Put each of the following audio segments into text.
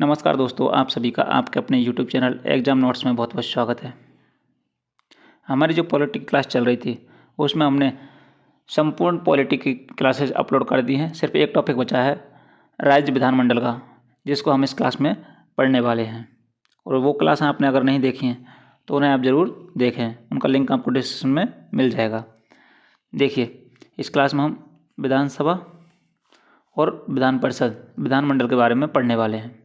नमस्कार दोस्तों, आप सभी का आपके अपने यूट्यूब चैनल एग्जाम नोट्स में बहुत बहुत स्वागत है। हमारी जो पॉलिटी की क्लास चल रही थी उसमें हमने संपूर्ण पॉलिटी की क्लासेस अपलोड कर दी हैं। सिर्फ एक टॉपिक बचा है राज्य विधानमंडल का, जिसको हम इस क्लास में पढ़ने वाले हैं। और वो क्लास आपने अगर नहीं देखी हैं तो उन्हें आप ज़रूर देखें, उनका लिंक आपको डिस्क्रिप्शन में मिल जाएगा। देखिए, इस क्लास में हम विधानसभा और विधान परिषद विधानमंडल के बारे में पढ़ने वाले हैं।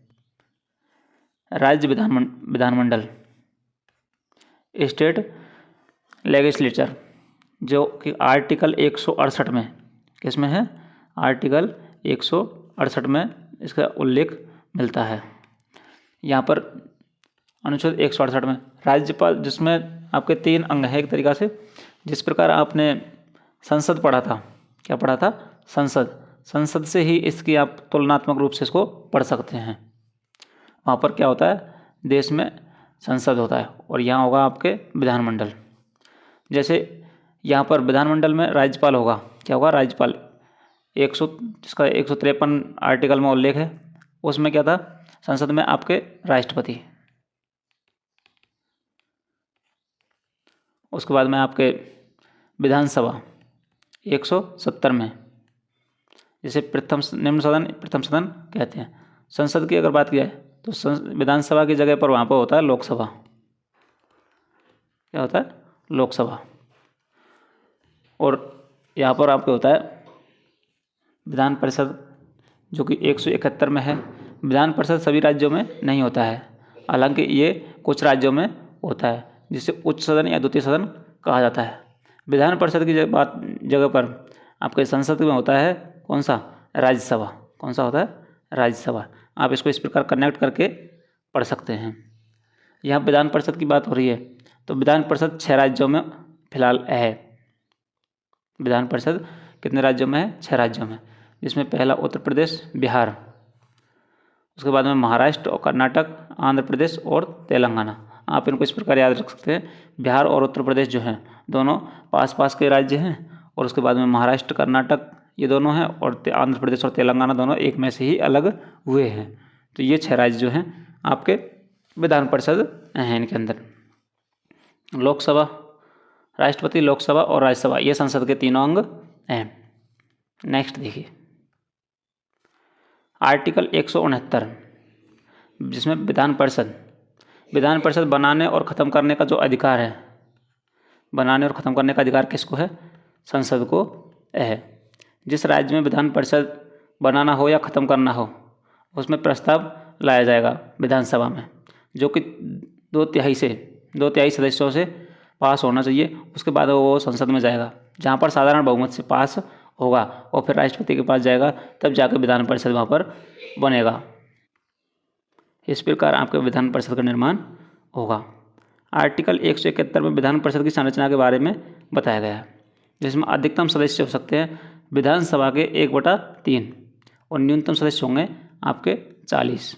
राज्य विधानमंडल स्टेट लेजिस्लेचर, जो कि आर्टिकल 168 में, किसमें है? आर्टिकल 168 में इसका उल्लेख मिलता है। यहाँ पर अनुच्छेद 168 में राज्यपाल, जिसमें आपके 3 अंग हैं एक तरीक़ा से। जिस प्रकार आपने संसद पढ़ा था, क्या पढ़ा था? संसद से ही इसकी आप तुलनात्मक रूप से इसको पढ़ सकते हैं। वहाँ पर क्या होता है? देश में संसद होता है और यहाँ होगा आपके विधानमंडल। जैसे यहाँ पर विधानमंडल में राज्यपाल होगा, क्या होगा? राज्यपाल जिसका 153 आर्टिकल में उल्लेख है, उसमें क्या था? संसद में आपके राष्ट्रपति। उसके बाद में आपके विधानसभा 170 में, जिसे निम्न सदन प्रथम सदन कहते हैं। संसद की अगर बात की जाए तो विधानसभा की जगह पर वहाँ पर होता है लोकसभा। क्या होता है? लोकसभा। और यहाँ पर आपके होता है विधान परिषद, जो कि 171 में है। विधान परिषद सभी राज्यों में नहीं होता है, हालांकि ये कुछ राज्यों में होता है, जिसे उच्च सदन या द्वितीय सदन कहा जाता है। विधान परिषद की जगह पर आपके संसद में होता है कौन सा? राज्यसभा। कौन सा होता है? राज्यसभा। आप इसको इस प्रकार कनेक्ट करके पढ़ सकते हैं। यहाँ विधान परिषद की बात हो रही है तो विधान परिषद 6 राज्यों में फिलहाल है। विधान परिषद कितने राज्यों में है? 6 राज्यों में, जिसमें पहला उत्तर प्रदेश, बिहार, उसके बाद में महाराष्ट्र और कर्नाटक, आंध्र प्रदेश और तेलंगाना। आप इनको इस प्रकार याद रख सकते हैं। बिहार और उत्तर प्रदेश जो हैं दोनों पास पास के राज्य हैं, और उसके बाद में महाराष्ट्र, कर्नाटक ये दोनों हैं, और आंध्र प्रदेश और तेलंगाना दोनों एक में से ही अलग हुए हैं। तो ये 6 राज्य जो हैं आपके विधान परिषद हैं। इनके अंदर लोकसभा, राष्ट्रपति, लोकसभा और राज्यसभा, ये संसद के तीनों अंग हैं। नेक्स्ट देखिए, आर्टिकल 169, जिसमें विधान परिषद बनाने और ख़त्म करने का जो अधिकार है, बनाने और ख़त्म करने का अधिकार किसको है? संसद को है। जिस राज्य में विधान परिषद बनाना हो या ख़त्म करना हो, उसमें प्रस्ताव लाया जाएगा विधानसभा में, जो कि 2/3 सदस्यों से पास होना चाहिए। उसके बाद वो संसद में जाएगा, जहाँ पर साधारण बहुमत से पास होगा, और फिर राष्ट्रपति के पास जाएगा, तब जाकर विधान परिषद वहाँ पर बनेगा। इस प्रकार आपके विधान परिषद का निर्माण होगा। आर्टिकल 171 में विधान परिषद की संरचना के बारे में बताया गया है, जिसमें अधिकतम सदस्य हो सकते हैं विधानसभा के 1/3 और न्यूनतम सदस्य होंगे आपके 40।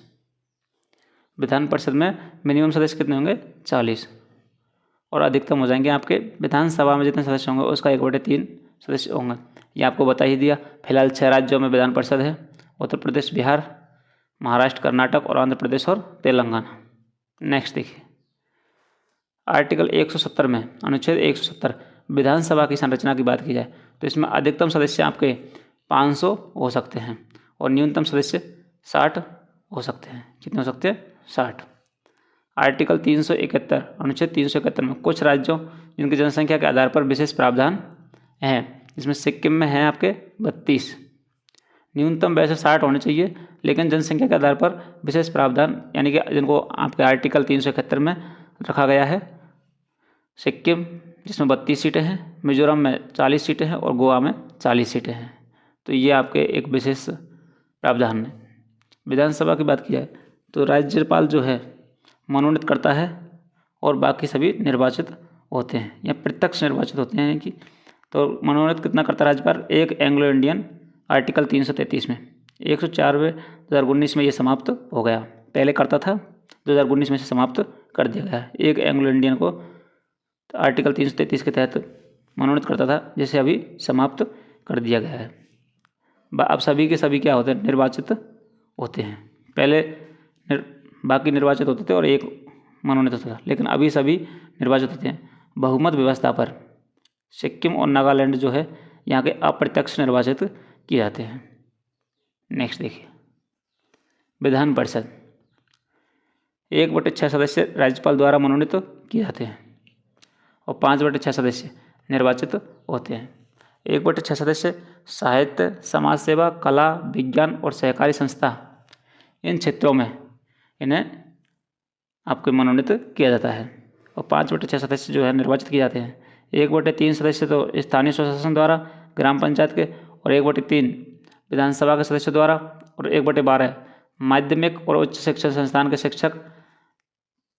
विधान परिषद में मिनिमम सदस्य कितने होंगे? 40, और अधिकतम हो जाएंगे आपके विधानसभा में जितने सदस्य होंगे उसका 1/3 सदस्य होंगे। ये आपको बता ही दिया। फिलहाल 6 राज्यों में विधान परिषद है: उत्तर प्रदेश, बिहार, महाराष्ट्र, कर्नाटक और आंध्र प्रदेश और तेलंगाना। नेक्स्ट देखिए, आर्टिकल 170 में, अनुच्छेद 170, विधानसभा की संरचना की बात की जाए तो इसमें अधिकतम सदस्य आपके 500 हो सकते हैं और न्यूनतम सदस्य 60 हो सकते हैं। कितने हो सकते हैं? 60। आर्टिकल 371, अनुच्छेद 371 में कुछ राज्यों जिनकी जनसंख्या के आधार पर विशेष प्रावधान हैं, इसमें सिक्किम में है आपके 32। न्यूनतम वैसे 60 होने चाहिए, लेकिन जनसंख्या के आधार पर विशेष प्रावधान, यानी कि जिनको आपके आर्टिकल 371 में रखा गया है। सिक्किम, जिसमें 32 सीटें हैं, मिजोरम में 40 सीटें हैं और गोवा में 40 सीटें हैं। तो ये आपके एक विशेष प्रावधान है। विधानसभा की बात की जाए तो राज्यपाल जो है मनोनीत करता है और बाकी सभी निर्वाचित होते हैं या प्रत्यक्ष निर्वाचित होते हैं। कि तो मनोनीत कितना करता है राज्यपाल? एक एंग्लो इंडियन, आर्टिकल 333 में। 104वें 2019 में ये समाप्त हो गया। पहले करता था, 2019 में से समाप्त कर दिया गया है। एक एंग्लो इंडियन को आर्टिकल 333 के तहत मनोनीत करता था, जिसे अभी समाप्त कर दिया गया है। अब सभी के सभी क्या होते हैं? निर्वाचित होते हैं। पहले बाकी निर्वाचित होते थे और एक मनोनीत होता था, लेकिन अभी सभी निर्वाचित होते हैं। बहुमत व्यवस्था पर सिक्किम और नागालैंड जो है यहाँ के अप्रत्यक्ष निर्वाचित किए जाते हैं। नेक्स्ट देखिए, विधान परिषद 1/6 सदस्य राज्यपाल द्वारा मनोनीत किए जाते हैं और 5/6 सदस्य निर्वाचित होते हैं। 1/6 सदस्य साहित्य, समाज सेवा, कला, विज्ञान और सहकारी संस्था, इन क्षेत्रों में इन्हें आपको मनोनीत किया जाता है और 5/6 सदस्य जो है निर्वाचित किए जाते हैं। 1/3 सदस्य तो स्थानीय स्वशासन द्वारा, ग्राम पंचायत के, और 1/3 विधानसभा के सदस्यों द्वारा, और 1/12 माध्यमिक और उच्च शिक्षण संस्थान के शिक्षक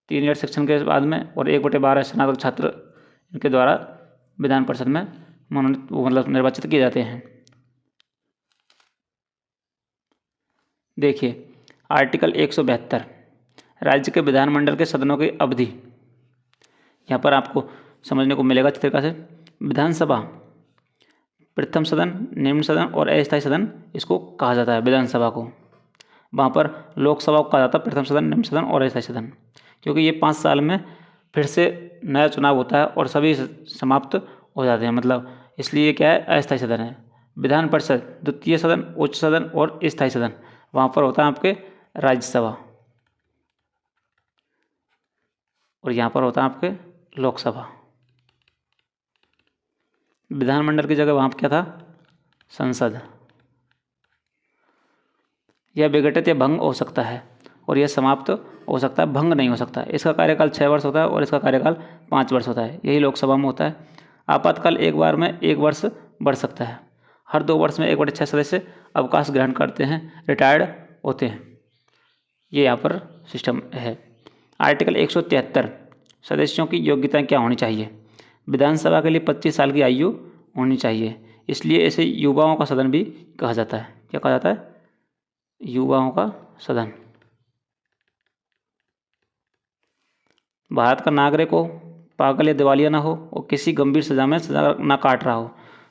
3 ईयर शिक्षण के बाद में, और 1/12 स्नातक छात्र इनके द्वारा विधान परिषद में मनोनीत मतलब निर्वाचित किए जाते हैं। देखिए आर्टिकल 172 राज्य के विधानमंडल के सदनों की अवधि, यहाँ पर आपको समझने को मिलेगा इस तरीका से। विधानसभा प्रथम सदन, निम्न सदन और अस्थायी सदन इसको कहा जाता है विधानसभा को। वहाँ पर लोकसभा को कहा जाता है प्रथम सदन, निम्न सदन और अस्थायी सदन, क्योंकि ये 5 साल में फिर से नया चुनाव होता है और सभी समाप्त हो जाते हैं, मतलब इसलिए क्या है अस्थायी सदन है। विधान परिषद द्वितीय सदन, उच्च सदन और स्थायी सदन, वहाँ पर होता है आपके राज्यसभा और यहाँ पर होता है आपके लोकसभा। विधानमंडल की जगह वहाँ पर क्या था, संसद। यह विघटित या भंग हो सकता है और यह समाप्त हो सकता है, भंग नहीं हो सकता है। इसका कार्यकाल 6 वर्ष होता है और इसका कार्यकाल 5 वर्ष होता है, यही लोकसभा में होता है। आपातकाल एक बार में 1 वर्ष बढ़ सकता है। हर 2 वर्ष में 1/6 सदस्य अवकाश ग्रहण करते हैं, रिटायर्ड होते हैं। ये यहाँ पर सिस्टम है। आर्टिकल 173 सदस्यों की योग्यताएं क्या होनी चाहिए। विधानसभा के लिए 25 साल की आयु होनी चाहिए, इसलिए इसे युवाओं का सदन भी कहा जाता है। क्या कहा जाता है, युवाओं का सदन। भारत का नागरिक हो, पागल या दिवालिया ना हो और किसी गंभीर सजा में सजा ना काट रहा हो,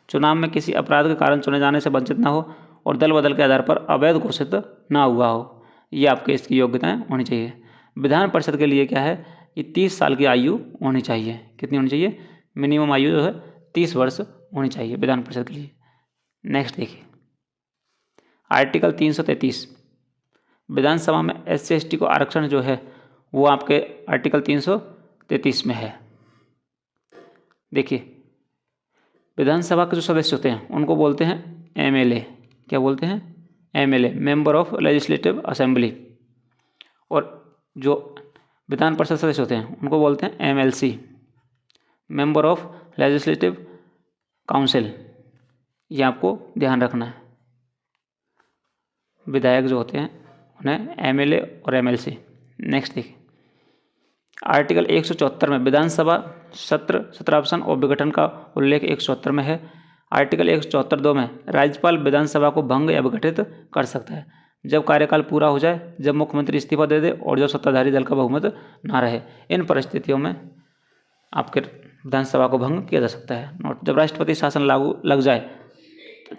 चुनाव में किसी अपराध के कारण चुने जाने से वंचित ना हो और दल बदल के आधार पर अवैध घोषित ना हुआ हो, ये आपके इसकी योग्यताएं होनी चाहिए। विधान परिषद के लिए क्या है कि 30 साल की आयु होनी चाहिए। कितनी होनी चाहिए, मिनिमम आयु जो है 30 वर्ष होनी चाहिए विधान परिषद के लिए। नेक्स्ट देखिए आर्टिकल 333 विधानसभा में SC/ST को आरक्षण जो है वो आपके आर्टिकल 333 में है। देखिए विधानसभा के जो सदस्य होते हैं उनको बोलते हैं MLA। क्या बोलते हैं, MLA, member of legislative assembly. और जो विधान परिषद सदस्य होते हैं उनको बोलते हैं MLC, member of legislative council. ये आपको ध्यान रखना है। विधायक जो होते हैं उन्हें MLA और MLC। नेक्स्ट देखिए आर्टिकल 174 में विधानसभा सत्र, सत्रावसान और विघटन का उल्लेख 174 में है। आर्टिकल 174(2) में राज्यपाल विधानसभा को भंग या विघटित कर सकता है जब कार्यकाल पूरा हो जाए, जब मुख्यमंत्री इस्तीफा दे दे और जब सत्ताधारी दल का बहुमत ना रहे। इन परिस्थितियों में आपके विधानसभा को भंग किया जा सकता है। नोट, जब राष्ट्रपति शासन लागू लग जाए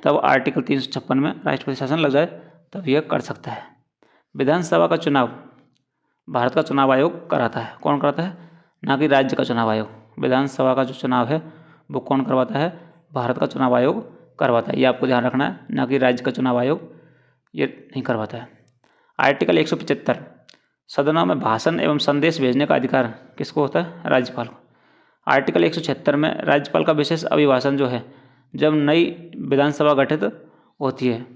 तब आर्टिकल 356 में राष्ट्रपति शासन लग जाए तब यह कर सकता है। विधानसभा का चुनाव भारत का चुनाव आयोग कराता है। कौन कराता है, ना कि राज्य का चुनाव आयोग। विधानसभा का जो चुनाव है वो कौन करवाता है, भारत का चुनाव आयोग करवाता है। ये आपको ध्यान रखना है, ना कि राज्य का चुनाव आयोग ये नहीं करवाता है। आर्टिकल 175 सदनों में भाषण एवं संदेश भेजने का अधिकार किसको होता है, राज्यपाल को। आर्टिकल 176 में राज्यपाल का विशेष अभिभाषण जो है जब नई विधानसभा गठित होती है,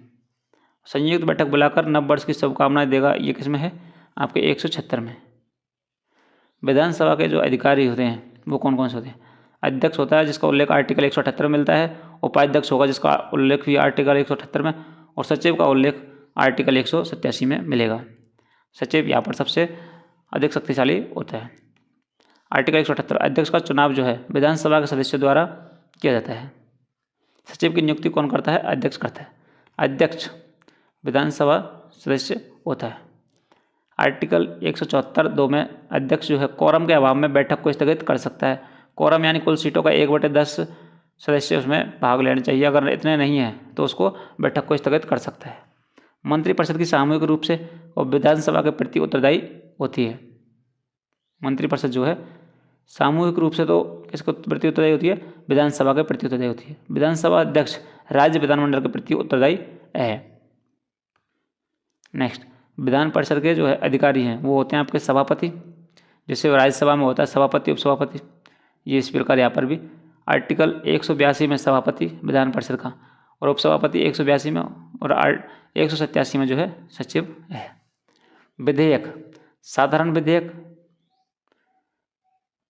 संयुक्त बैठक बुलाकर नव वर्ष की शुभकामनाएं देगा, ये किसमें है, आपके 176 में। विधानसभा के जो अधिकारी होते हैं वो कौन कौन से होते हैं, अध्यक्ष होता है जिसका उल्लेख आर्टिकल 178 में मिलता है, उपाध्यक्ष होगा जिसका उल्लेख भी आर्टिकल 178 में, और सचिव का उल्लेख आर्टिकल 187 में मिलेगा। सचिव यहाँ पर सबसे अधिक शक्तिशाली होता है। आर्टिकल 178 अध्यक्ष का चुनाव जो है विधानसभा के सदस्यों द्वारा किया जाता है। सचिव की नियुक्ति कौन करता है, अध्यक्ष करता है। अध्यक्ष विधानसभा सदस्य होता है। आर्टिकल 174(2) में अध्यक्ष जो है कोरम के अभाव में बैठक को स्थगित कर सकता है। कोरम यानी कुल सीटों का 1/10 सदस्य उसमें भाग लेने चाहिए, अगर इतने नहीं हैं तो उसको बैठक को स्थगित कर सकता है। मंत्रिपरिषद की सामूहिक रूप से और विधानसभा के प्रति उत्तरदायी होती है। मंत्रिपरिषद जो है सामूहिक रूप से तो किसके प्रति उत्तरदायी होती है? विधानसभा के प्रति उत्तरदायी होती है। विधानसभा अध्यक्ष राज्य विधानमंडल के प्रति उत्तरदायी है। नेक्स्ट, विधान परिषद के जो है अधिकारी हैं वो होते हैं आपके सभापति, जैसे राज्यसभा में होता है सभापति उपसभापति, ये इस प्रकार यहाँ पर भी आर्टिकल 182 में सभापति विधान परिषद का और उपसभापति 182 में और 187 में जो है सचिव है। विधेयक, साधारण विधेयक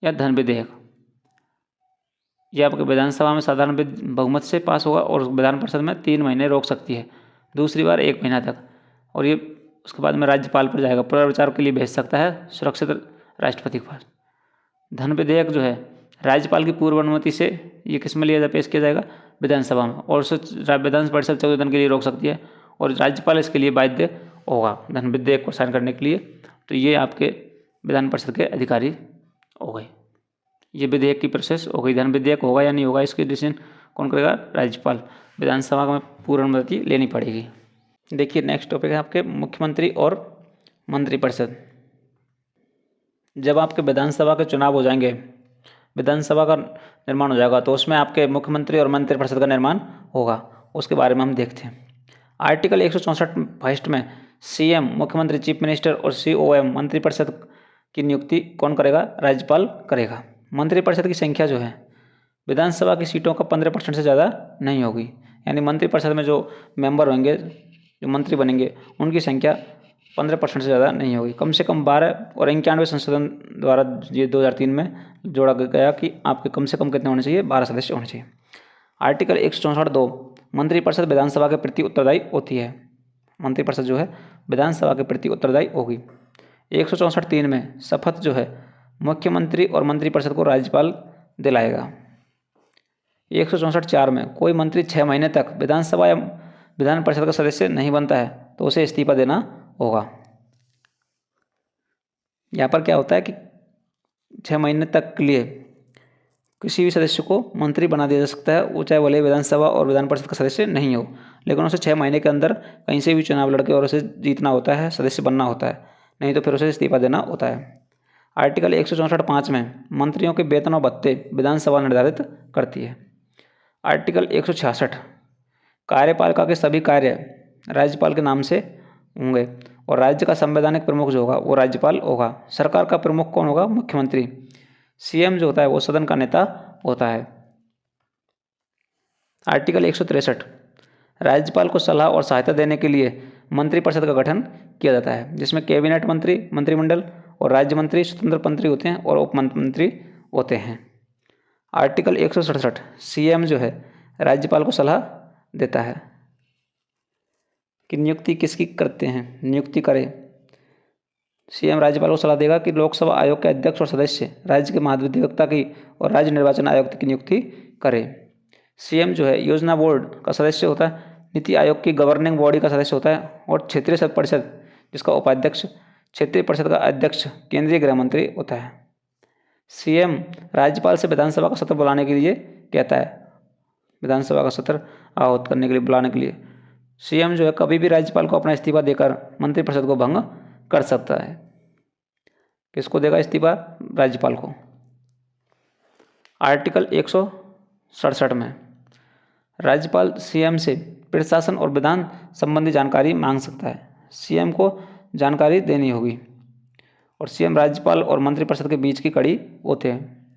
या धन विधेयक, ये आपके विधानसभा में साधारण बहुमत से पास होगा और विधान परिषद में 3 महीने रोक सकती है, दूसरी बार 1 महीना तक, और ये उसके बाद में राज्यपाल पर जाएगा, पुनर्विचार के लिए भेज सकता है सुरक्षित राष्ट्रपति के पास। धन विधेयक जो है राज्यपाल की पूर्व अनुमति से ये किस में पेश किया जाएगा? विधानसभा में, और उसे विधान परिषद 14 दिन के लिए रोक सकती है और राज्यपाल इसके लिए बाध्य होगा धन विधेयक को साइन करने के लिए। तो ये आपके विधान परिषद के अधिकारी हो गए। ये विधेयक की प्रोसेस हो गई। धन विधेयक होगा या नहीं होगा इसकी डिसीजन कौन करेगा? राज्यपाल। विधानसभा में पूर्ण अनुमति लेनी पड़ेगी। देखिए नेक्स्ट टॉपिक है आपके मुख्यमंत्री और मंत्रिपरिषद। जब आपके विधानसभा के चुनाव हो जाएंगे, विधानसभा का निर्माण हो जाएगा, तो उसमें आपके मुख्यमंत्री और मंत्रिपरिषद का निर्माण होगा। उसके बारे में हम देखते हैं। आर्टिकल 164 फर्स्ट में सीएम मुख्यमंत्री चीफ मिनिस्टर और सीओएम मंत्रिपरिषद की नियुक्ति कौन करेगा? राज्यपाल करेगा। मंत्रिपरिषद की संख्या जो है विधानसभा की सीटों का 15% से ज़्यादा नहीं होगी, यानी मंत्रिपरिषद में जो मेंबर होंगे, जो मंत्री बनेंगे, उनकी संख्या 15% से ज़्यादा नहीं होगी। कम से कम 12 और 91 संशोधन द्वारा ये 2003 में जोड़ा गया कि आपके कम से कम कितने होने चाहिए? 12 सदस्य होने चाहिए। आर्टिकल 164(2) मंत्रिपरिषद विधानसभा के प्रति उत्तरदायी होती है। मंत्रिपरिषद जो है विधानसभा के प्रति उत्तरदायी होगी। 164(3) में शपथ जो है मुख्यमंत्री और मंत्रिपरिषद को राज्यपाल दिलाएगा। 164(4) में कोई मंत्री 6 महीने तक विधानसभा या विधान परिषद का सदस्य नहीं बनता है तो उसे इस्तीफा देना होगा। यहाँ पर क्या होता है कि 6 महीने तक के लिए किसी भी सदस्य को मंत्री बना दिया जा सकता है, वो चाहे भले विधानसभा और विधान परिषद का सदस्य नहीं हो, लेकिन उसे 6 महीने के अंदर कहीं से भी चुनाव लड़के और उसे जीतना होता है, सदस्य बनना होता है, नहीं तो फिर उसे इस्तीफा देना होता है। आर्टिकल 164(5) में मंत्रियों के वेतन और भत्ते विधानसभा निर्धारित करती है। आर्टिकल 166 कार्यपालिका के सभी कार्य राज्यपाल के नाम से होंगे और राज्य का संवैधानिक प्रमुख जो होगा वो राज्यपाल होगा। सरकार का प्रमुख कौन होगा? मुख्यमंत्री। सीएम जो होता है वो सदन का नेता होता है। आर्टिकल 163 राज्यपाल को सलाह और सहायता देने के लिए मंत्रिपरिषद का गठन किया जाता है, जिसमें कैबिनेट मंत्री, मंत्रिमंडल और राज्य मंत्री स्वतंत्र मंत्री होते हैं और उप मंत्री होते हैं। आर्टिकल 167 सीएम जो है राज्यपाल को सलाह देता है कि नियुक्ति किसकी करते हैं, नियुक्ति करे। सीएम राज्यपाल को सलाह देगा कि लोकसभा आयोग के अध्यक्ष और सदस्य राज्य के महाधिवक्ता की और राज्य निर्वाचन आयुक्त की नियुक्ति करे। सीएम जो है योजना बोर्ड का सदस्य होता है, नीति आयोग की गवर्निंग बॉडी का सदस्य होता है और क्षेत्रीय परिषद जिसका उपाध्यक्ष, क्षेत्रीय परिषद का अध्यक्ष केंद्रीय गृह मंत्री होता है। सीएम राज्यपाल से विधानसभा का सत्र बुलाने के लिए कहता है, विधानसभा का सत्र आहूत करने के लिए, बुलाने के लिए। सीएम जो है कभी भी राज्यपाल को अपना इस्तीफा देकर मंत्रिपरिषद को भंग कर सकता है। किसको देगा इस्तीफा? राज्यपाल को। आर्टिकल 167 में राज्यपाल सीएम से प्रशासन और विधान संबंधी जानकारी मांग सकता है। सीएम को जानकारी देनी होगी और सीएम राज्यपाल और मंत्रिपरिषद के बीच की कड़ी होते हैं।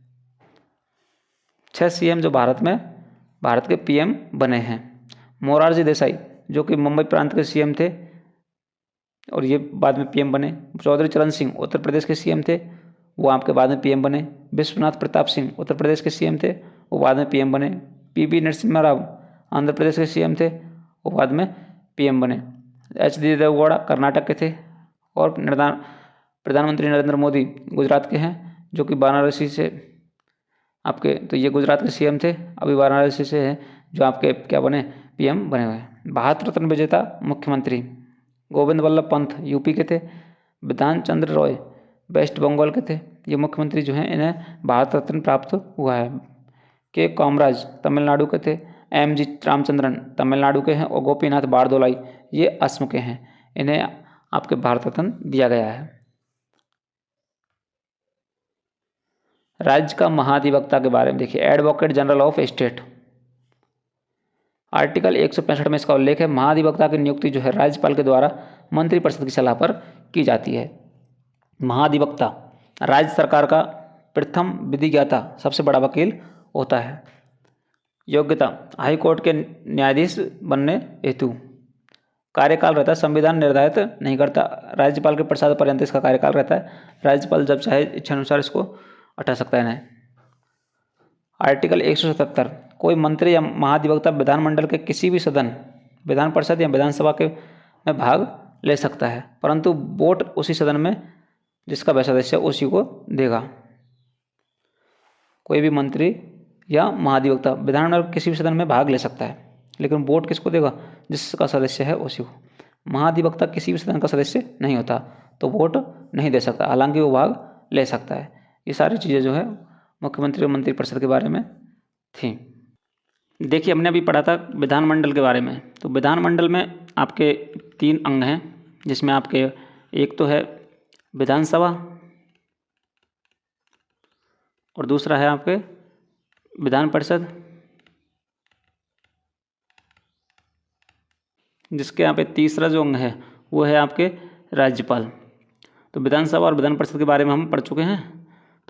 6 सीएम जो भारत के पीएम बने हैं। मोरारजी देसाई जो कि मुंबई प्रांत के सीएम थे और ये बाद में पीएम बने। चौधरी चरण सिंह उत्तर प्रदेश के सीएम थे, वो आपके बाद में पीएम बने। विश्वनाथ प्रताप सिंह उत्तर प्रदेश के सीएम थे, वो बाद में पीएम बने। पीवी नरसिम्हा राव आंध्र प्रदेश के सीएम थे, वो बाद में पीएम बने। एच.डी. देवेगौड़ा कर्नाटक के थे और प्रधानमंत्री नरेंद्र मोदी गुजरात के हैं, जो कि वाराणसी से आपके, तो ये गुजरात के सीएम थे, अभी वाराणसी से हैं जो आपके क्या बने? पीएम बने हुए हैं। भारत रत्न विजेता मुख्यमंत्री गोविंद वल्लभ पंत यूपी के थे। विधान चंद्र रॉय वेस्ट बंगाल के थे। ये मुख्यमंत्री जो हैं इन्हें भारत रत्न प्राप्त हुआ है। के कामराज तमिलनाडु के थे। एम जी रामचंद्रन तमिलनाडु के हैं और गोपीनाथ बारदोलाई ये असम के हैं। इन्हें आपके भारत रत्न दिया गया है। राज्य का महाधिवक्ता के बारे में देखिए, advocate general of state, article 165 में इसका उल्लेख है। महाधिवक्ता की नियुक्ति जो है राज्यपाल के द्वारा मंत्रिपरिषद की सलाह पर की जाती है। महाधिवक्ता राज्य सरकार का प्रथम विधिज्ञाता सबसे बड़ा वकील होता है। योग्यता हाई कोर्ट के न्यायाधीश बनने हेतु। कार्यकाल रहता है, संविधान निर्धारित नहीं करता, राज्यपाल के प्रसाद पर्यंत इसका कार्यकाल रहता है। राज्यपाल जब चाहे इच्छा अनुसार इसको हटा सकता है नहीं। आर्टिकल 177, कोई मंत्री या महाधिवक्ता विधानमंडल के किसी भी सदन, विधान परिषद या विधानसभा के में भाग ले सकता है, परंतु वोट उसी सदन में जिसका वह सदस्य उसी को देगा। कोई भी मंत्री या महाधिवक्ता विधानमंडल के किसी भी सदन में भाग ले सकता है, लेकिन वोट किसको देगा? जिसका सदस्य है उसी को। महाधिवक्ता किसी भी सदन का सदस्य नहीं होता तो वोट नहीं दे सकता, हालांकि वो भाग ले सकता है। ये सारी चीज़ें जो है मुख्यमंत्री और मंत्रिपरिषद के बारे में थी। देखिए, हमने अभी पढ़ा था विधानमंडल के बारे में। तो विधानमंडल में आपके 3 अंग हैं, जिसमें आपके एक तो है विधानसभा और दूसरा है आपके विधान परिषद, जिसके यहाँ पे तीसरा जो अंग है वो है आपके राज्यपाल। तो विधानसभा और विधान परिषद के बारे में हम पढ़ चुके हैं,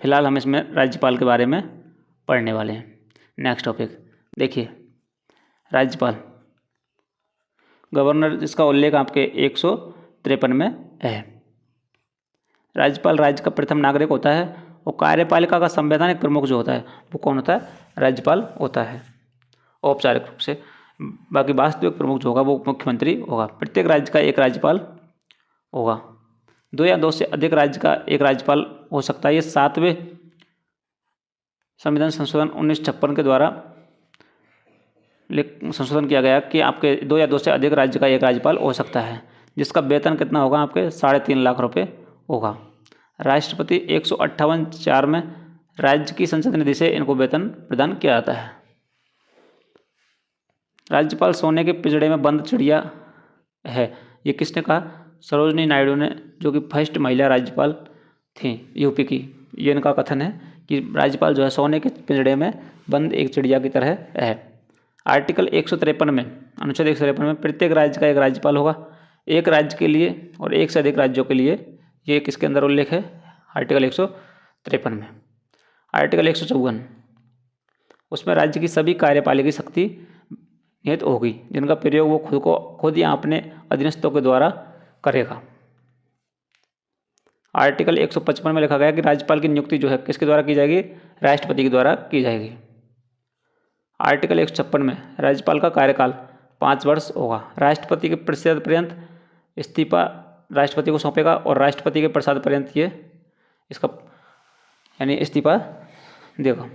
फिलहाल हम इसमें राज्यपाल के बारे में पढ़ने वाले हैं। नेक्स्ट टॉपिक देखिए, राज्यपाल गवर्नर, जिसका उल्लेख आपके 153 में है। राज्यपाल राज्य का प्रथम नागरिक होता है और कार्यपालिका का संवैधानिक प्रमुख जो होता है वो कौन होता है? राज्यपाल होता है औपचारिक रूप से। बाकी वास्तविक प्रमुख जो होगा वो मुख्यमंत्री होगा। प्रत्येक राज्य का एक राज्यपाल होगा। 2 या 2 से अधिक राज्य का एक राज्यपाल हो सकता है। ये 7वें संविधान संशोधन 1956 के द्वारा संशोधन किया गया कि आपके 2 या 2 से अधिक राज्य का एक राज्यपाल हो सकता है, जिसका वेतन कितना होगा? आपके 3.5 लाख रुपये होगा। राष्ट्रपति 158(4) में राज्य की संसद निधि से इनको वेतन प्रदान किया जाता है। राज्यपाल सोने के पिंजड़े में बंद चिड़िया है, ये किसने कहा? सरोजनी नायडू ने, जो कि फर्स्ट महिला राज्यपाल थी यूपी की। ये इनका कथन है कि राज्यपाल जो है सोने के पिंजड़े में बंद एक चिड़िया की तरह है। आर्टिकल 153 में, अनुच्छेद 153 में प्रत्येक राज्य का एक राज्यपाल होगा। एक राज्य के लिए और एक से अधिक राज्यों के लिए, ये किसके अंदर उल्लेख है? आर्टिकल 153 में। आर्टिकल 154, उसमें राज्य की सभी कार्यपालिकी शक्ति निहित होगी, जिनका प्रयोग वो खुद या अपने अधीनस्थों के द्वारा करेगा। आर्टिकल 155 में लिखा गया कि राज्यपाल की नियुक्ति जो है किसके द्वारा की जाएगी? राष्ट्रपति के द्वारा की जाएगी। आर्टिकल 156 में राज्यपाल का कार्यकाल 5 वर्ष होगा। राष्ट्रपति के प्रसाद पर्यंत इस्तीफा राष्ट्रपति को सौंपेगा और राष्ट्रपति के प्रसाद पर्यंत ये इसका यानी इस्तीफा देगा।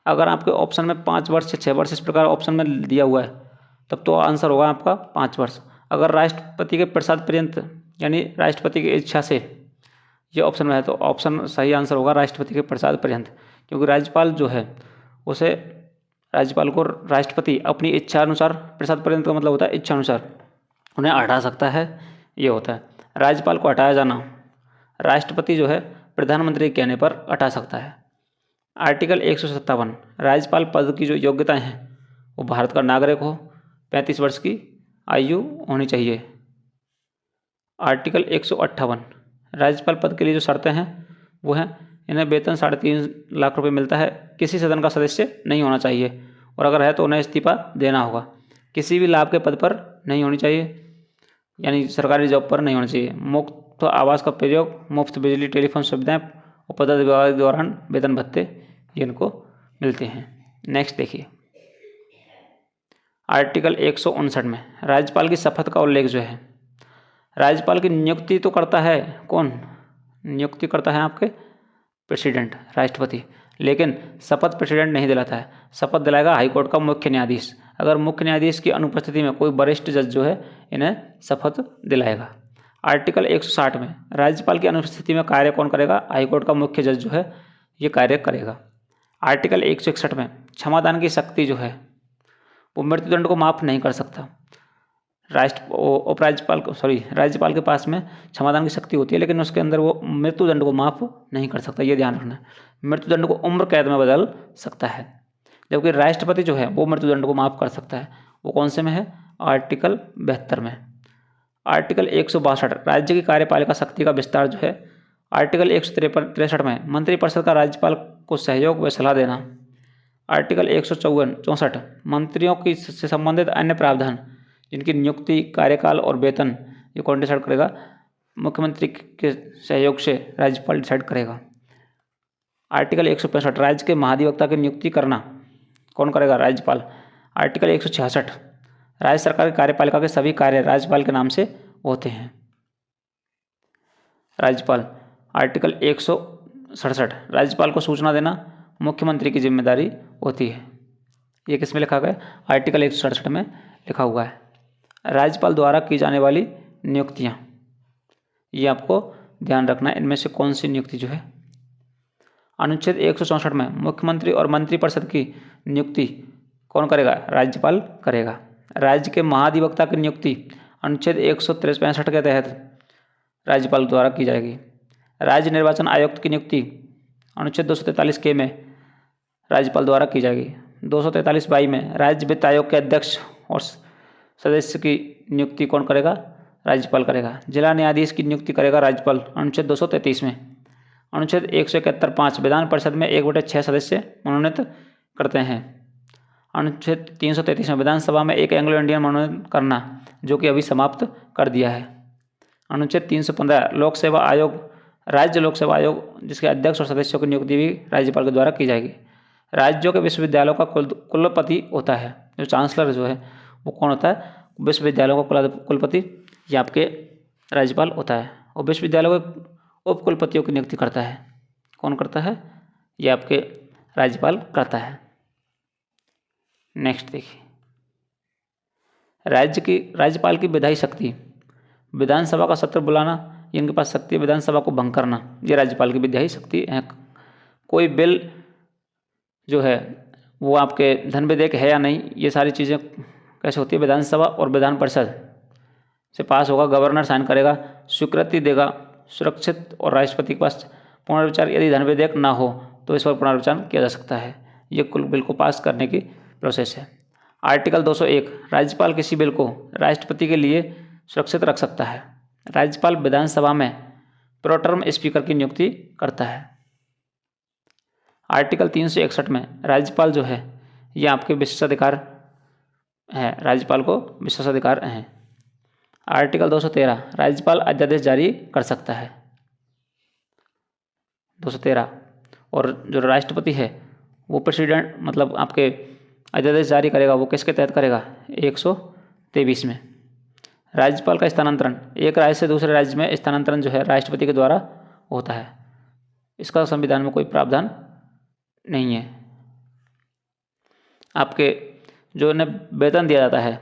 अगर आपके ऑप्शन में 5 वर्ष से 6 वर्ष इस प्रकार ऑप्शन में दिया हुआ है, तब तो आंसर होगा आपका 5 वर्ष। अगर राष्ट्रपति के प्रसाद पर्यंत यानी राष्ट्रपति की इच्छा से ये ऑप्शन में है, तो ऑप्शन सही आंसर होगा राष्ट्रपति के प्रसाद पर्यंत, क्योंकि राज्यपाल जो है उसे, राज्यपाल को राष्ट्रपति अपनी इच्छा अनुसार, प्रसाद पर्यंत का मतलब होता है इच्छा अनुसार, उन्हें हटा सकता है, ये होता है। राज्यपाल को हटाया जाना राष्ट्रपति जो है प्रधानमंत्री के कहने पर हटा सकता है। आर्टिकल 157, राज्यपाल पद की जो योग्यताएं हैं वो भारत का नागरिक हो, 35 वर्ष की आयु होनी चाहिए। आर्टिकल 158, राज्यपाल पद के लिए जो शर्तें हैं वो हैं, इन्हें वेतन 3.5 लाख रुपए मिलता है, किसी सदन का सदस्य नहीं होना चाहिए, और अगर है तो उन्हें इस्तीफा देना होगा। किसी भी लाभ के पद पर नहीं होनी चाहिए, यानी सरकारी जॉब पर नहीं होना चाहिए। मुफ्त आवास का प्रयोग, मुफ्त बिजली टेलीफोन सुविधाएं और पदोन्नति के दौरान वेतन भत्ते ये इनको मिलते हैं। नेक्स्ट देखिए, आर्टिकल 159 में राज्यपाल की शपथ का उल्लेख जो है, राज्यपाल की नियुक्ति तो करता है कौन? नियुक्ति करता है आपके प्रेसिडेंट, राष्ट्रपति, लेकिन शपथ प्रेसिडेंट नहीं दिलाता है, शपथ दिलाएगा हाईकोर्ट का मुख्य न्यायाधीश। अगर मुख्य न्यायाधीश की अनुपस्थिति में कोई वरिष्ठ जज जो है इन्हें शपथ दिलाएगा। आर्टिकल 160 में राज्यपाल की अनुपस्थिति में कार्य कौन करेगा? हाईकोर्ट का मुख्य जज जो है ये कार्य करेगा। आर्टिकल 161 में क्षमादान की शक्ति जो है वो मृत्युदंड को माफ नहीं कर सकता। राज्यपाल के पास में क्षमादान की शक्ति होती है, लेकिन उसके अंदर वो मृत्युदंड को माफ़ नहीं कर सकता, ये ध्यान रखना है। मृत्युदंड को उम्र कैद में बदल सकता है, जबकि राष्ट्रपति जो है वो मृत्युदंड को माफ़ कर सकता है। वो कौन से में है? आर्टिकल 72 में। आर्टिकल 162 राज्य की कार्यपालिका शक्ति का विस्तार जो है। आर्टिकल 163 में मंत्रिपरिषद का राज्यपाल को सहयोग व सलाह देना। आर्टिकल 164 मंत्रियों की से संबंधित अन्य प्रावधान जिनकी नियुक्ति, कार्यकाल और वेतन ये कौन डिसाइड करेगा? मुख्यमंत्री के सहयोग से राज्यपाल डिसाइड करेगा। आर्टिकल 165 राज्य के महाधिवक्ता की नियुक्ति करना कौन करेगा? राज्यपाल। आर्टिकल 166 राज्य सरकार की कार्यपालिका के सभी कार्य राज्यपाल के नाम से होते हैं। राज्यपाल। आर्टिकल 167 राज्यपाल को सूचना देना मुख्यमंत्री की जिम्मेदारी होती है। ये किस में लिखा गया? आर्टिकल 167 में लिखा हुआ है। राज्यपाल द्वारा की जाने वाली नियुक्तियाँ, ये आपको ध्यान रखना है, इनमें से कौन सी नियुक्ति जो है। अनुच्छेद 164 में मुख्यमंत्री और मंत्रिपरिषद की नियुक्ति कौन करेगा? राज्यपाल करेगा। राज्य के महाधिवक्ता की नियुक्ति अनुच्छेद 163 के तहत राज्यपाल द्वारा की जाएगी। राज्य निर्वाचन आयुक्त की नियुक्ति अनुच्छेद 243 के में राज्यपाल द्वारा की जाएगी। 243(22) में राज्य वित्त आयोग के अध्यक्ष और सदस्य की नियुक्ति कौन करेगा? राज्यपाल करेगा। जिला न्यायाधीश की नियुक्ति करेगा राज्यपाल अनुच्छेद 233 में। अनुच्छेद 171(5) विधान परिषद में 1/6 सदस्य मनोनीत करते हैं। अनुच्छेद 333 में विधानसभा में एक एंग्लो इंडियन मनोनीत करना, जो कि अभी समाप्त कर दिया है। अनुच्छेद 315 लोक सेवा आयोग, राज्य लोक सेवा आयोग जिसके अध्यक्ष और सदस्यों की नियुक्ति भी राज्यपाल के द्वारा की जाएगी। राज्यों के विश्वविद्यालयों का कुलपति होता है, जो चांसलर जो है वो कौन होता है? विश्वविद्यालयों का कुलपति ये आपके राज्यपाल होता है। और विश्वविद्यालयों के उप कुलपतियों की नियुक्ति करता है, कौन करता है? ये आपके राज्यपाल करता है। नेक्स्ट देखिए, राज्यपाल की विधायी शक्ति, विधानसभा का सत्र बुलाना, इनके पास शक्ति है विधानसभा को भंग करना, ये राज्यपाल की विधायी शक्ति है। कोई बिल जो है वो आपके धन विधेयक है या नहीं, ये सारी चीज़ें कैसे होती है? विधानसभा और विधान परिषद से पास होगा, गवर्नर साइन करेगा, स्वीकृति देगा, सुरक्षित और राष्ट्रपति के पास पुनर्विचार, यदि धन विधेयक ना हो तो इस पर पुनर्विचार किया जा सकता है। ये कुल बिल को पास करने की प्रोसेस है। आर्टिकल 201 राज्यपाल किसी बिल को राष्ट्रपति के लिए सुरक्षित रख सकता है। राज्यपाल विधानसभा में प्रो टर्म स्पीकर की नियुक्ति करता है। आर्टिकल 361 में राज्यपाल जो है ये आपके विशेषाधिकार है, राज्यपाल को विशेषाधिकार हैं। आर्टिकल 213 राज्यपाल अध्यादेश जारी कर सकता है। 213 और जो राष्ट्रपति है वो प्रेसिडेंट मतलब आपके अध्यादेश जारी करेगा, वो किसके तहत करेगा? 123 में। राज्यपाल का स्थानांतरण, एक राज्य से दूसरे राज्य में स्थानांतरण जो है राष्ट्रपति के द्वारा होता है। इसका संविधान में कोई प्रावधान नहीं है। आपके जो इन्हें वेतन दिया जाता है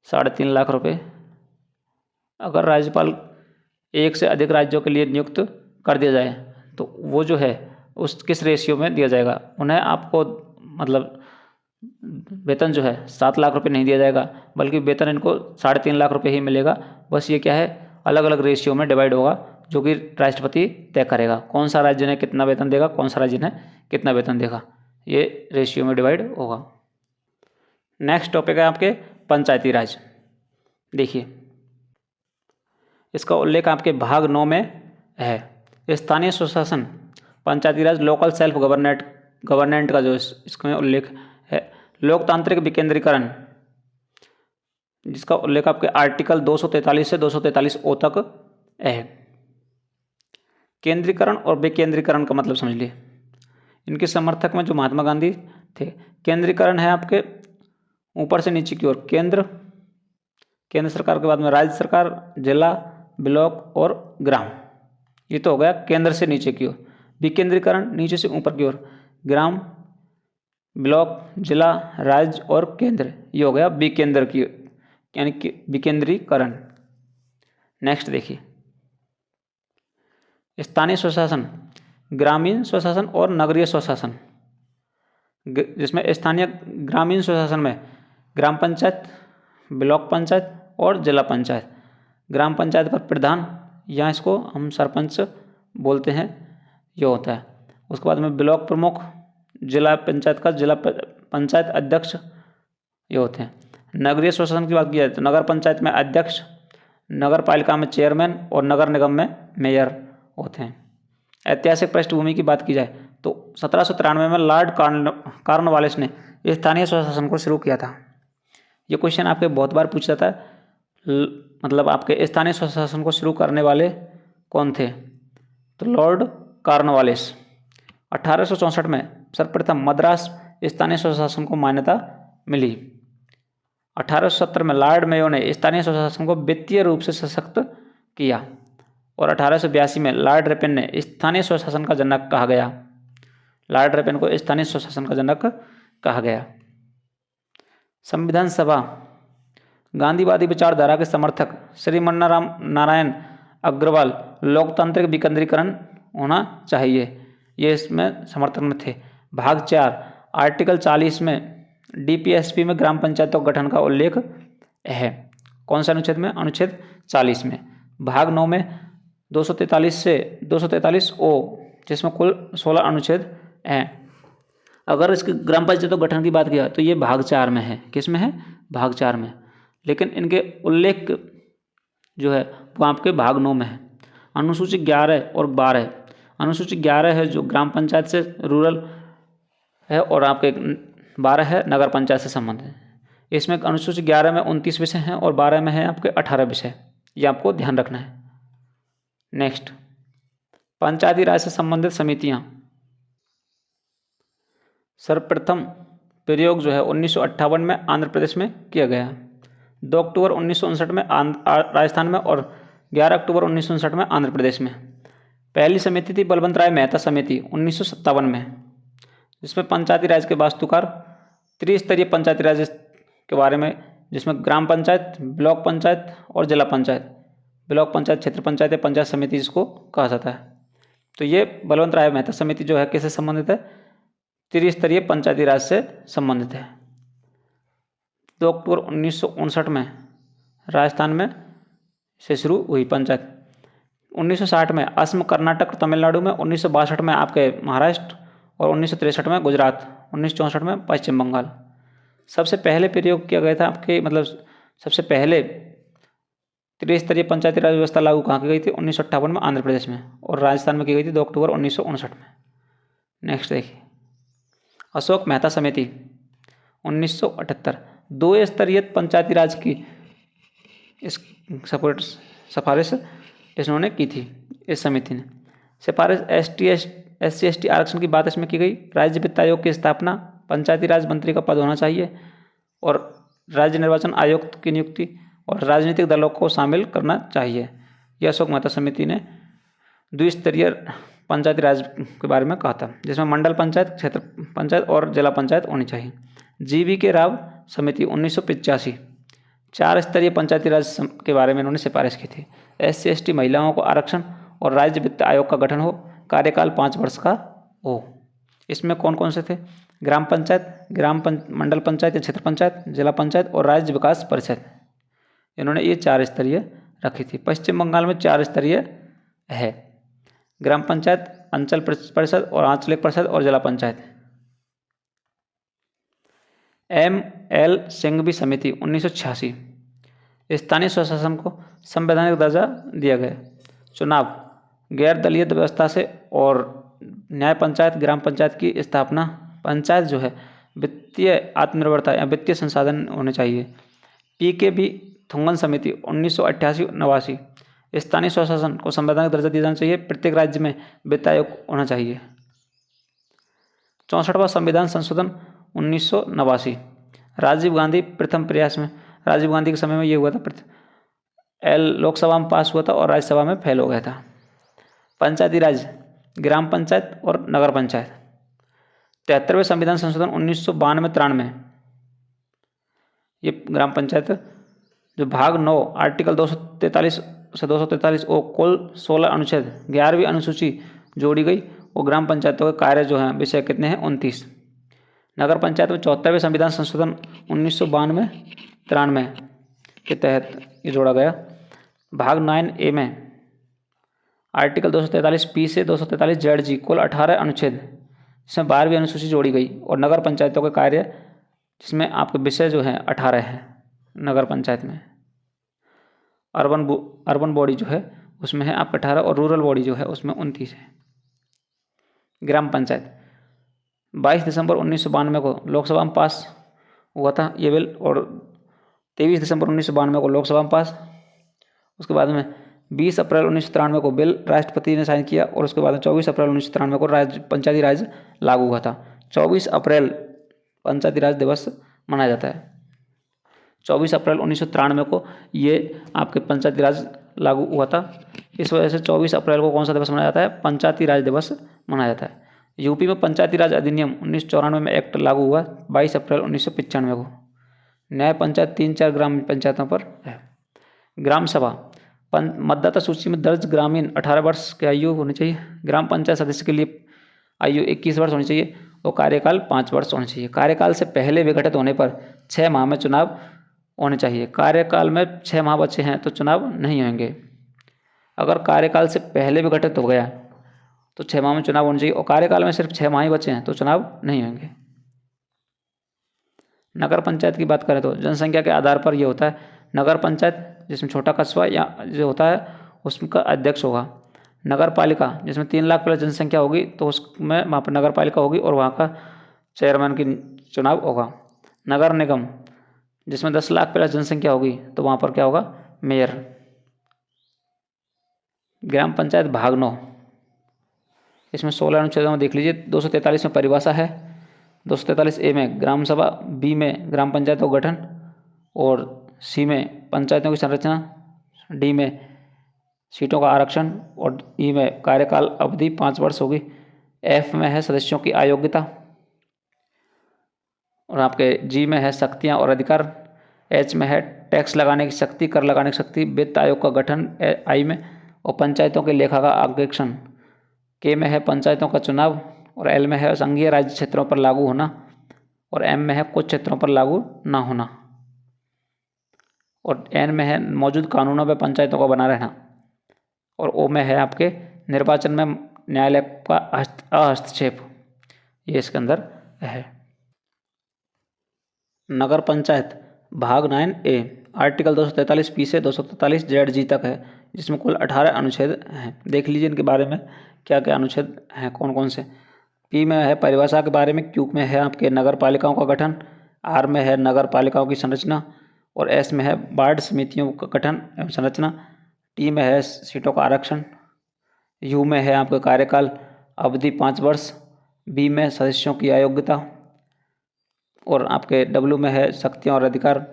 3.5 लाख रुपए, अगर राज्यपाल एक से अधिक राज्यों के लिए नियुक्त कर दिया जाए तो वो जो है उस किस रेशियो में दिया जाएगा? उन्हें आपको मतलब वेतन जो है 7 लाख रुपए नहीं दिया जाएगा, बल्कि वेतन इनको 3.5 लाख रुपए ही मिलेगा। बस ये क्या है, अलग अलग रेशियो में डिवाइड होगा, जो कि राष्ट्रपति तय करेगा कौन सा राज्य ने कितना वेतन देगा, कौन सा राज्य ने कितना वेतन देगा, ये रेशियो में डिवाइड होगा। नेक्स्ट टॉपिक है आपके पंचायती राज। देखिए इसका उल्लेख आपके भाग 9 में है। स्थानीय स्वशासन, पंचायती राज, लोकल सेल्फ गवर्नमेंट का जो इसमें उल्लेख है। लोकतांत्रिक विकेंद्रीकरण, जिसका उल्लेख आपके आर्टिकल 243 से 243(ओ) तक है। केंद्रीकरण और विकेंद्रीकरण का मतलब समझ लिए। इनके समर्थक में जो महात्मा गांधी थे। केंद्रीकरण है आपके ऊपर से नीचे की ओर, केंद्र सरकार के बाद में राज्य सरकार, जिला, ब्लॉक और ग्राम, ये तो हो गया केंद्र से नीचे की ओर। विकेंद्रीकरण नीचे से ऊपर की ओर, ग्राम, ब्लॉक, जिला, राज्य और केंद्र, ये हो गया विकेंद्र की यानी कि विकेंद्रीकरण। नेक्स्ट देखिए स्थानीय स्वशासन, ग्रामीण स्वशासन और नगरीय स्वशासन। जिसमें स्थानीय ग्रामीण स्वशासन में ग्राम पंचायत, ब्लॉक पंचायत और जिला पंचायत। ग्राम पंचायत पर प्रधान या इसको हम सरपंच बोलते हैं, ये होता है। उसके बाद में ब्लॉक प्रमुख, जिला पंचायत का जिला पंचायत अध्यक्ष, ये होते हैं। नगरीय स्वशासन की बात की जाए तो नगर पंचायत में अध्यक्ष, नगर पालिका में चेयरमैन और नगर निगम में मेयर होते हैं। ऐतिहासिक पृष्ठभूमि की बात की जाए तो 1793 में लॉर्ड कॉर्नवालिस ने स्थानीय स्वशासन को शुरू किया था। ये क्वेश्चन आपके बहुत बार पूछा जाता है, मतलब आपके स्थानीय स्वशासन को शुरू करने वाले कौन थे, तो लॉर्ड कॉर्नवालिस। 1864 में सर्वप्रथम मद्रास स्थानीय स्वशासन को मान्यता मिली। 1870 में लॉर्ड मेयो ने स्थानीय स्वशासन को वित्तीय रूप से सशक्त किया और 1882 में लॉर्ड रिपन ने स्थानीय स्वशासन का जनक कहा गया। लॉर्ड रिपन को स्थानीय स्वशासन का जनक कहा गया। संविधान सभा गांधीवादी विचारधारा के समर्थक श्री मन्नाराम नारायण अग्रवाल लोकतांत्रिक विकेंद्रीकरण होना चाहिए, ये इसमें समर्थन में थे। भाग 4 आर्टिकल 40 में डीपीएसपी में ग्राम पंचायतों के गठन का उल्लेख है। कौन सा अनुच्छेद में? अनुच्छेद 40 में। भाग 9 में 243 से 243 ओ, जिसमें कुल 16 अनुच्छेद हैं। अगर इसके ग्राम पंचायतों गठन की बात किया तो ये भाग 4 में है। किस में है? भाग 4 में। लेकिन इनके उल्लेख जो है वो आपके भाग 9 में है। अनुसूची 11 और 12। अनुसूची 11 है जो ग्राम पंचायत से रूरल है और आपके 12 है नगर पंचायत से संबंधित। इसमें अनुसूची 11 में 29 विषय हैं और 12 में है आपके 18 विषय। ये आपको ध्यान रखना है। नेक्स्ट, पंचायती राज से संबंधित समितियां। सर्वप्रथम प्रयोग जो है 1958 में आंध्र प्रदेश में किया गया। 2 अक्टूबर 1959 में राजस्थान में और 11 अक्टूबर 1959 में आंध्र प्रदेश में। पहली समिति थी बलवंत राय मेहता समिति 1957 में, जिसमें पंचायती राज के वास्तुकार त्रिस्तरीय पंचायती राज के बारे में, जिसमें ग्राम पंचायत, ब्लॉक पंचायत और जिला पंचायत, ब्लॉक पंचायत, क्षेत्र पंचायत या पंचायत समिति जिसको कहा जाता है। तो ये बलवंत राय मेहता समिति जो है किससे संबंधित है? त्रिस्तरीय पंचायती राज से संबंधित है। 2 अक्टूबर 1959 में राजस्थान में से शुरू हुई पंचायत। 1960 में असम, कर्नाटक और तमिलनाडु में। 1962 में आपके महाराष्ट्र और 1963 में गुजरात। 1964 में पश्चिम बंगाल। सबसे पहले प्रयोग किया गया था आपके, मतलब सबसे पहले त्रिस्तरीय पंचायती राज व्यवस्था लागू कहाँ की गई थी? 1958 में आंध्र प्रदेश में, और राजस्थान में की गई थी 2 अक्टूबर 1959 में। नेक्स्ट देखिए, अशोक मेहता समिति 1978 2 स्तरीय पंचायती राज की इस सिफारिश इन्होंने की थी। इस समिति ने सिफारिश SC/ST आरक्षण की बात इसमें की गई। राज्य वित्त आयोग की स्थापना, पंचायती राज मंत्री का पद होना चाहिए और राज्य निर्वाचन आयुक्त की नियुक्ति और राजनीतिक दलों को शामिल करना चाहिए। यह अशोक मेहता समिति ने द्विस्तरीय पंचायती राज के बारे में कहा था, जिसमें मंडल पंचायत, क्षेत्र पंचायत और जिला पंचायत होनी चाहिए। GV राव समिति 1985 4 स्तरीय पंचायती राज के बारे में इन्होंने सिफारिश की थी। SC/ST महिलाओं को आरक्षण और राज्य वित्त आयोग का गठन हो, कार्यकाल 5 वर्ष का हो। इसमें कौन कौन से थे? ग्राम पंचायत, मंडल पंचायत या क्षेत्र पंचायत, जिला पंचायत और राज्य विकास परिषद। इन्होंने ये 4 स्तरीय रखी थी। पश्चिम बंगाल में 4 स्तरीय है, ग्राम पंचायत, अंचल परिषद और आंचलिक परिषद और जिला पंचायत। ML सिंघवी समिति 1986 स्थानीय स्वशासन को संवैधानिक दर्जा दिया गया। चुनाव, गैर दलीय व्यवस्था से और न्याय पंचायत, ग्राम पंचायत की स्थापना। पंचायत जो है वित्तीय आत्मनिर्भरता या वित्तीय संसाधन होने चाहिए। PKB थुंगन समिति 1988-89 स्थानीय स्वशासन को संवैधानिक दर्जा दिया जाना चाहिए। प्रत्येक राज्य में वित्त आयोग होना चाहिए। 64वां संविधान संशोधन 1989 राजीव गांधी प्रथम प्रयास में, राजीव गांधी के समय में ये हुआ था। लोकसभा में पास हुआ था और राज्यसभा में फेल हो गया था। पंचायती राज, ग्राम पंचायत और नगर पंचायत। 73वें संविधान संशोधन 1992-93 ये ग्राम पंचायत जो भाग 9 आर्टिकल 243 से 243 ओ कुल 16 अनुच्छेद 11वीं अनुसूची जोड़ी गई और ग्राम पंचायतों के कार्य जो हैं विषय कितने हैं? 29। नगर पंचायत में 74वें संविधान संशोधन 1992-93 के तहत ये जोड़ा गया। भाग 9A में आर्टिकल 243 से 243 ZG कुल 18 अनुच्छेद, जिसमें 12वीं अनुसूची जोड़ी गई और नगर पंचायतों के कार्य, जिसमें आपके विषय जो हैं 18 हैं नगर पंचायत में। अर्बन बॉडी जो है उसमें है आपका 18 और रूरल बॉडी जो है उसमें 29 है। ग्राम पंचायत 22 दिसंबर 1992 को लोकसभा में पास हुआ था ये बिल, और 23 दिसंबर 1992 को लोकसभा में पास। उसके बाद में 20 अप्रैल 1993 को बिल राष्ट्रपति ने साइन किया, और उसके बाद में 24 अप्रैल 1993 को पंचायती राज लागू हुआ था। 24 अप्रैल पंचायती राज दिवस मनाया जाता है। 24 अप्रैल 1993 को ये आपके पंचायती राज लागू हुआ था। इस वजह से 24 अप्रैल को कौन सा दिवस मनाया जाता है? पंचायती राज दिवस मनाया जाता है। यूपी में पंचायती राज अधिनियम 1994 में एक्ट लागू हुआ 22 अप्रैल 1995 को। न्याय पंचायत 3-4 ग्राम पंचायतों पर है। ग्राम सभा मतदाता सूची में दर्ज ग्रामीण 18 वर्ष की आयु होनी चाहिए। ग्राम पंचायत सदस्य के लिए आयु 21 वर्ष होनी चाहिए और कार्यकाल 5 वर्ष होना चाहिए। कार्यकाल से पहले विघटित होने पर 6 माह में चुनाव होने चाहिए। कार्यकाल में 6 माह बचे हैं तो चुनाव नहीं होंगे। अगर कार्यकाल से पहले विघटित हो गया तो 6 माह में चुनाव होना चाहिए, और कार्यकाल में सिर्फ 6 माह ही बचे हैं तो चुनाव नहीं होंगे। नगर पंचायत की बात करें तो जनसंख्या के आधार पर यह होता है। नगर पंचायत जिसमें छोटा कस्बा या जो होता है उसका अध्यक्ष होगा। नगर पालिका जिसमें 3 लाख प्लस जनसंख्या होगी तो उसमें वहाँ पर नगर पालिका होगी और वहाँ का चेयरमैन की चुनाव होगा। नगर निगम जिसमें 10 लाख प्लस जनसंख्या होगी तो वहाँ पर क्या होगा? मेयर। ग्राम पंचायत भाग 9, इसमें 16 अनुच्छेदों में देख लीजिए। 243 में परिभाषा है, 243A में ग्राम सभा, B में ग्राम पंचायतों का गठन, और C में पंचायतों की संरचना, D में सीटों का आरक्षण, और E में कार्यकाल अवधि 5 वर्ष होगी। F में है सदस्यों की अयोग्यता, और आपके G में है शक्तियाँ और अधिकार। H में है टैक्स लगाने की शक्ति, कर लगाने की शक्ति। वित्त आयोग का गठन I में, और पंचायतों के लेखा का आरक्षण। K में है पंचायतों का चुनाव, और L में है संघीय राज्य क्षेत्रों पर लागू होना, और M में है कुछ क्षेत्रों पर लागू ना होना, और N में है मौजूद कानूनों पर पंचायतों का बना रहना, और O में है आपके निर्वाचन में न्यायालय का हस्तक्षेप। ये इसके अंदर है। नगर पंचायत भाग 9A आर्टिकल 243 से 243 ZG तक है, जिसमें कुल 18 अनुच्छेद हैं। देख लीजिए इनके बारे में क्या क्या अनुच्छेद हैं, कौन कौन से। P में है परिभाषा के बारे में, Q में है आपके नगर पालिकाओं का गठन, R में है नगर पालिकाओं की संरचना, और S में है वार्ड समितियों का गठन एवं संरचना, T में है सीटों का आरक्षण, U में है आपका कार्यकाल अवधि 5 वर्ष, B में सदस्यों की अयोग्यता, और आपके W में है शक्तियाँ और अधिकार,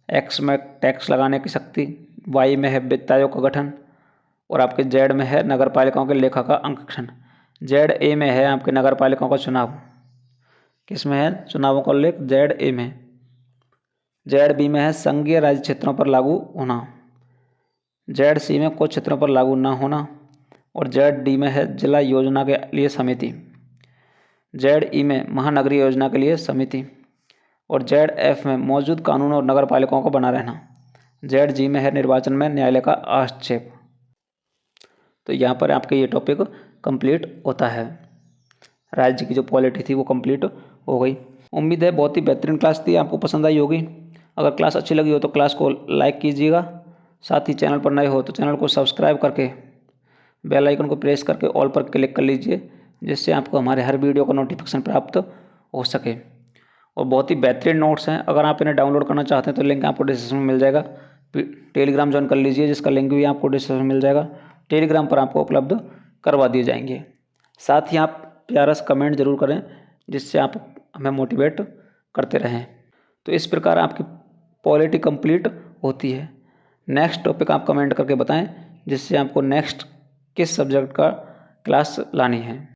X में टैक्स लगाने की शक्ति, Y में है वित्त आयोग का गठन, और आपके Z में है नगर पालिकाओं के लेखा का अंकेक्षण। ZA में है आपके नगर पालिकाओं का चुनाव। किस में है? चुनावों का उल्लेख ZA में। ZB में है संघीय राज्य क्षेत्रों पर लागू होना। ZC में कुछ क्षेत्रों पर लागू ना होना, और ZD में है जिला योजना के लिए समिति। ZE में महानगरीय योजना के लिए समिति, और ZF में मौजूद कानून और नगर पालिकाओं का बना रहना। ZG में है निर्वाचन में न्यायालय का हस्तक्षेप। तो यहाँ पर आपके ये टॉपिक कंप्लीट होता है। राज्य की जो पॉलिटी थी वो कंप्लीट हो गई। उम्मीद है बहुत ही बेहतरीन क्लास थी, आपको पसंद आई होगी। अगर क्लास अच्छी लगी हो तो क्लास को लाइक कीजिएगा, साथ ही चैनल पर नए हो तो चैनल को सब्सक्राइब करके बेल आइकन को प्रेस करके ऑल पर क्लिक कर लीजिए, जिससे आपको हमारे हर वीडियो का नोटिफिकेशन प्राप्त हो सके। और बहुत ही बेहतरीन नोट्स हैं, अगर आप इन्हें डाउनलोड करना चाहते हैं तो लिंक आपको डिस्क्रिप्शन में मिल जाएगा। टेलीग्राम ज्वाइन कर लीजिए, जिसका लिंक भी आपको डिस्क्रिप्शन में मिल जाएगा। टेलीग्राम पर आपको उपलब्ध करवा दिए जाएंगे। साथ ही आप प्यारा सा कमेंट जरूर करें, जिससे आप हमें मोटिवेट करते रहें। तो इस प्रकार आपकी पॉलिटी कंप्लीट होती है। नेक्स्ट टॉपिक आप कमेंट करके बताएं, जिससे आपको नेक्स्ट किस सब्जेक्ट का क्लास लानी है।